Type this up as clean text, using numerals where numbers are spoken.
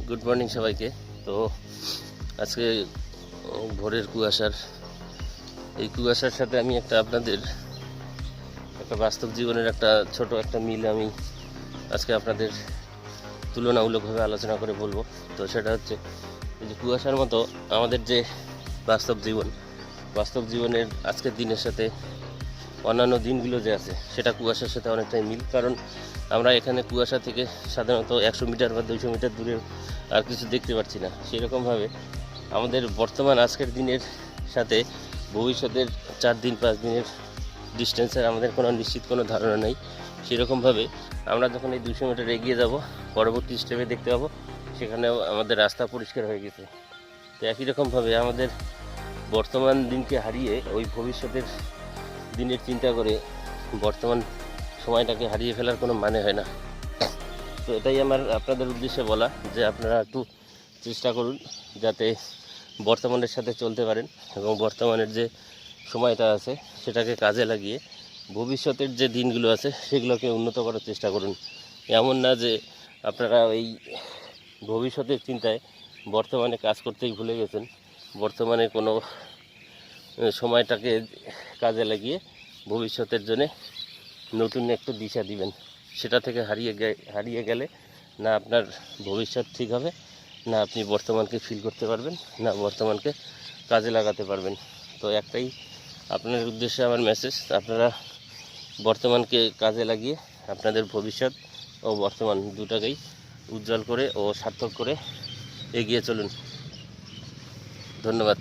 Good morning সবাইকে। তো আজকে ভোরের এই কুয়াশার সাথে আমি আপনাদের একটা বাস্তব জীবনের ছোট একটা মিল আমি আজকে আপনাদের তুলনামূলকভাবে আলোচনা করে বলবো। তো সেটা হচ্ছে এই যে কুয়াশার মতো আমাদের যে বাস্তব জীবনের আজকের দিনের সাথে অন্যান্য দিনগুলো যে আছে সেটা কুয়াশার সাথে অনেকটাই মিল। কারণ আমরা এখানে কুয়াশা থেকে সাধারণত 100 মিটার বা 200 মিটার দূরে আর কিছু দেখতে পাচ্ছি না। সেরকমভাবে আমাদের বর্তমান আজকের দিনের সাথে ভবিষ্যতের 4 দিন 5 দিনের ডিস্টেন্সের আমাদের কোনো নিশ্চিত কোনো ধারণা নেই। সেরকমভাবে আমরা যখন এই 200 মিটার এগিয়ে যাব, পরবর্তী স্টেপে দেখতে পাবো সেখানেও আমাদের রাস্তা পরিষ্কার হয়ে গেছে। তো একই রকমভাবে আমাদের বর্তমান দিনকে হারিয়ে ওই ভবিষ্যতের দিনের চিন্তা করে বর্তমান সময়টাকে হারিয়ে ফেলার কোনো মানে হয় না। তো এটাই আমার আপনাদের উদ্দেশ্যে বলা, যে আপনারা একটু চেষ্টা করুন যাতে বর্তমানের সাথে চলতে পারেন এবং বর্তমানের যে সময়টা আছে সেটাকে কাজে লাগিয়ে ভবিষ্যতের যে দিনগুলো আছে সেগুলোকে উন্নত করার চেষ্টা করুন। এমন না যে আপনারা এই ভবিষ্যতের চিন্তায় বর্তমানে কাজ করতেই ভুলে গেছেন, বর্তমানে কোনো সময়টাকে কাজে লাগিয়ে ভবিষ্যতের জন্যে নতুন একটা দিশা দিবেন। সেটা থেকে হারিয়ে গেলে না আপনার ভবিষ্যৎ ঠিক হবে, না আপনি বর্তমানকে ফিল করতে পারবেন, না বর্তমানকে কাজে লাগাতে পারবেন। তো একটাই আপনাদের উদ্দেশ্যে আমার মেসেজ, আপনারা বর্তমানকে কাজে লাগিয়ে আপনাদের ভবিষ্যৎ ও বর্তমান দুটাকেই উজ্জ্বল করে ও সার্থক করে এগিয়ে চলুন। ধন্যবাদ।